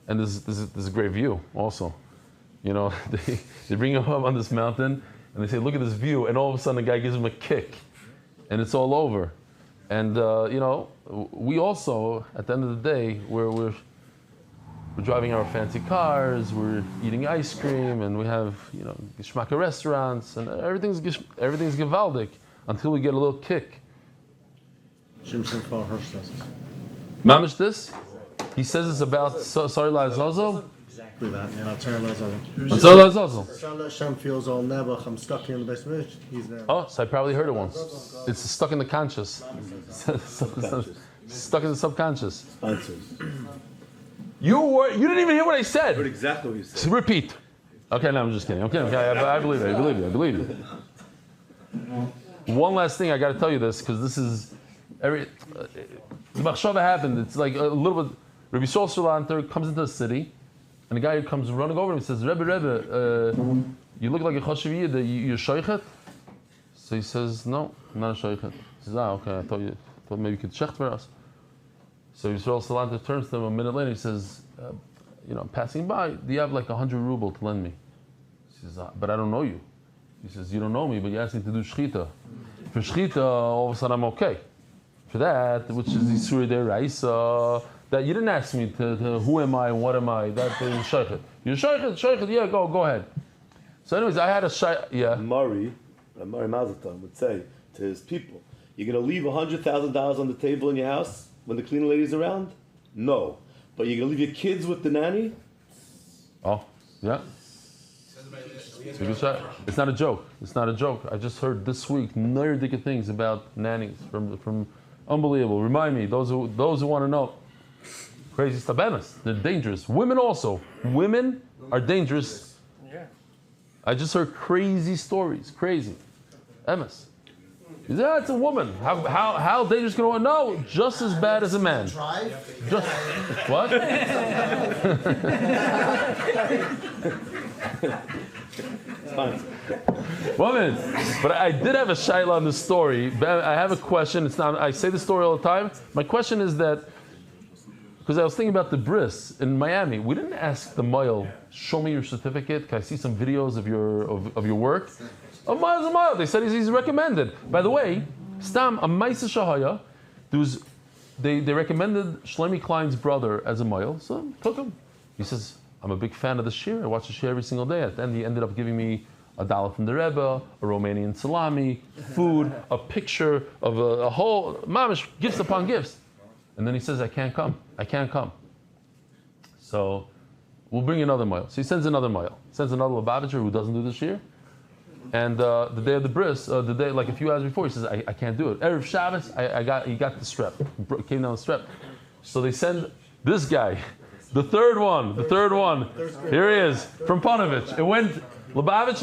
and there's a great view also. You know, they bring him up on this mountain, and they say, look at this view, and all of a sudden the guy gives him a kick, and it's all over. And you know, we also, at the end of the day, we're driving our fancy cars, we're eating ice cream, and we have, you know, geschmacka restaurants, and everything's gewaldic until we get a little kick. Mamish this? He says it's about Sari Lazazel? Exactly that, yeah. Hashem feels all nebuch. I'm stuck here in the basement. He's there. Oh, so I probably heard it once. It's stuck in the conscious. Stuck in the subconscious. You didn't even hear what I said. I heard exactly what you said. Repeat. Okay, no, I'm just kidding. Okay, I believe it. I believe you. One last thing, I got to tell you this because this is the machshava happened. It's like a little bit. Rabbi Yisrael Salanter comes into the city, and the guy comes running over him and says, Rebbe, you look like a choshev yid. You're shoichet? So he says, no, I'm not a shoichet. He says, okay, I thought maybe you could shecht for us. So Yisrael Salanter turns to him a minute later. He says, I'm passing by. Do you have like 100 ruble to lend me? He says, but I don't know you. He says, you don't know me, but you asked me to do shchita. For shchita, all of a sudden I'm okay. For that, which is Yisur Deraisa, that you didn't ask me to who am I and what am I, that is shaychet. You're shaychet, yeah, go ahead. So anyways, I had a yeah. Murray Mazaton would say to his people, you're going to leave $100,000 on the table in your house when the cleaning lady's around? No. But you're going to leave your kids with the nanny? Oh, yeah. It's not a joke. I just heard this week nerdic things about nannies from unbelievable. Remind me, those who want to know. Crazy stuff. They're dangerous. Women also. Women are dangerous. Yeah. I just heard crazy stories. Crazy. Emes. Yeah, it's a woman. How dangerous can a woman? No, just as bad as a man. Just, what? Woman. But I did have a shaila on this story. I have a question. It's not. I say the story all the time. My question is that because I was thinking about the bris in Miami, we didn't ask the mile, show me your certificate. Can I see some videos of your work? A mile. They said he's recommended. By the way, Stam a Maisa Shahaya, they recommended Shlomi Klein's brother as a mile, so took him. He says, I'm a big fan of the shir. I watch the shir every single day. At the end, he ended up giving me a dollar from the Rebbe, a Romanian salami, food, a picture of a whole mamish, gifts upon gifts. And then he says, I can't come. So we'll bring another mile. So he sends another mile. Sends another Lubavitcher who doesn't do this year. And the day of the bris, the day like a few hours before, he says, I can't do it. Erev Shabbos, he got the strep. Came down the strep. So they send this guy, the third one. Here he is, from Panovich. It went Lubavitch,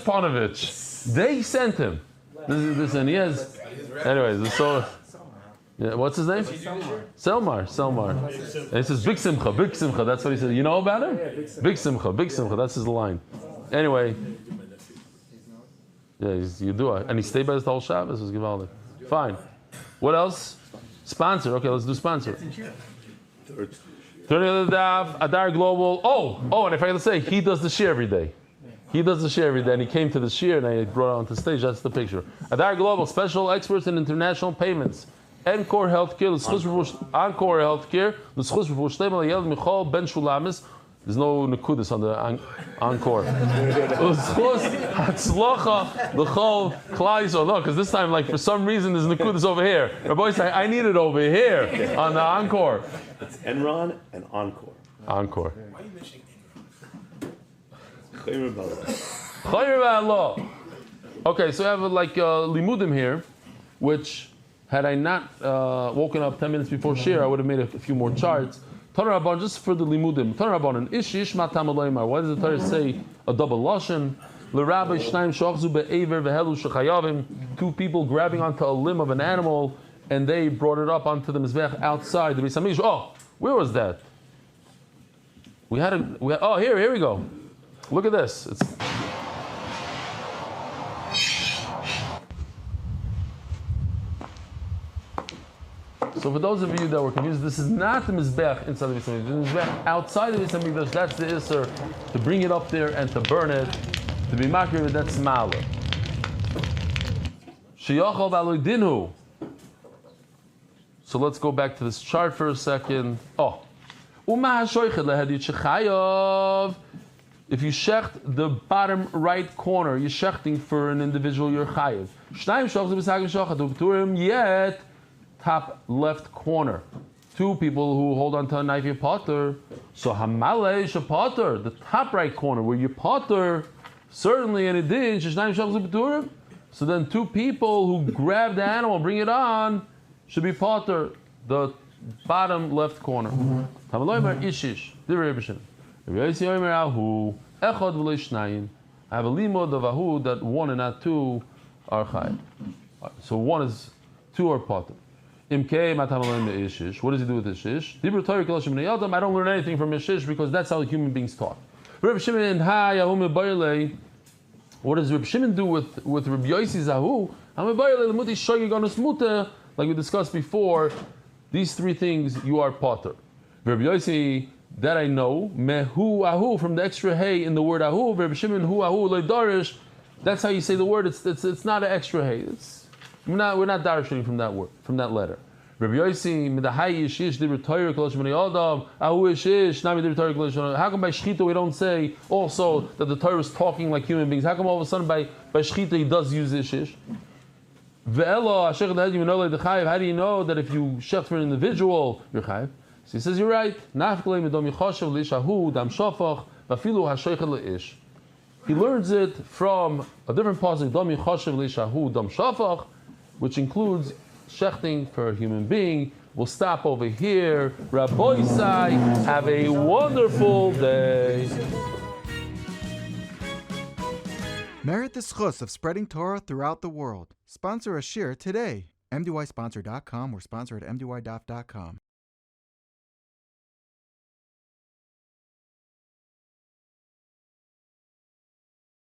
Panovich. They sent him. This and he has. Anyways, so. Yeah, what's his name? Selmar. And he says, Big Simcha. That's what he said. You know about him? Big Simcha. That's his line. Anyway. Yeah, you do it. And he stayed by his whole Shabbos. It was Givaldi. Fine. What else? Sponsor. Okay, let's do sponsor. 30th of the Daf, Adar Global. Oh, and if I had to say, he does the shir every day. He does the shir every day, and he came to the shir, and I brought it onto stage. That's the picture. Adar Global, special experts in international payments. Encore Healthcare, Encore Healthcare, the Schus for Shlema Yel Michal Ben Shulamis. There's no Nakudis on the Encore. Schus Hatzlocha L'chol Klai. So no, because this time, like for some reason, there's Nakudis over here. My boy said, I need it over here on the Encore. It's Enron and Encore. Encore. Why are you mentioning Chayr v'Allah. Okay, so I have like limudim here, which had I not woken up 10 minutes before shir, I would have made a few more charts. Tanur Rabban, just for the limudim. Tanur Rabban, ish matam aloymar. Why does the Torah say a double lashon? L'rabbi shnayim shochzu be'ever v'helu shechayavim. Two people grabbing onto a limb of an animal, and they brought it up onto the mizbech outside the Beis Hamikdash. Oh, where was that? Oh, here we go. Look at this. So for those of you that were confused, this is not the mizbech inside the Beis Hamikdash. The mizbech outside the Beis Hamikdash, that's the isser to bring it up there and to burn it, to be makir with that smaller. Sheyachal b'aloi dinhu. So let's go back to this chart for a second. Oh. If you shecht the bottom right corner, you're shechting for an individual, you're chayiv. Yet, top left corner. Two people who hold on to a knife, you're potter. So hamale is a potter, the top right corner, where you're potter, certainly, and it did. So then two people who grab the animal, bring it on, should be potter, the bottom left corner. Ishish. I have a limud of ahu that one and not two are chayiv. So two are potter. What does he do with ishish? I don't learn anything from ishish because that's how human beings talk. What does Reb Shimon do with Reb Yossi Zahu? Like we discussed before, these three things you are potter. Reb Yossi, that I know, mehu ahu, from the extra hey in the word ahu. Reb Shimon hu ahu leidarish. That's how you say the word. It's not an extra hey. We're not darishing from that word, from that letter. Reb Yossi midahai yishish dibur Torah kolosh b'nei adam ahu yishish nami dibur Torah kolosh. How come by shchita we don't say also that the Torah is talking like human beings? How come all of a sudden by shchita he does use ishish? Ve'elo hashech the hedim know the chayiv. How do you know that if you shech for an individual you're chayiv? So he says, you're right. He learns it from a different pasuk, which includes shechting for a human being. We'll stop over here. Rabbi Isai, have a wonderful day. Merit the schus of spreading Torah throughout the world. Sponsor a shir today. MDYsponsor.com or sponsor at MDYDaf.com.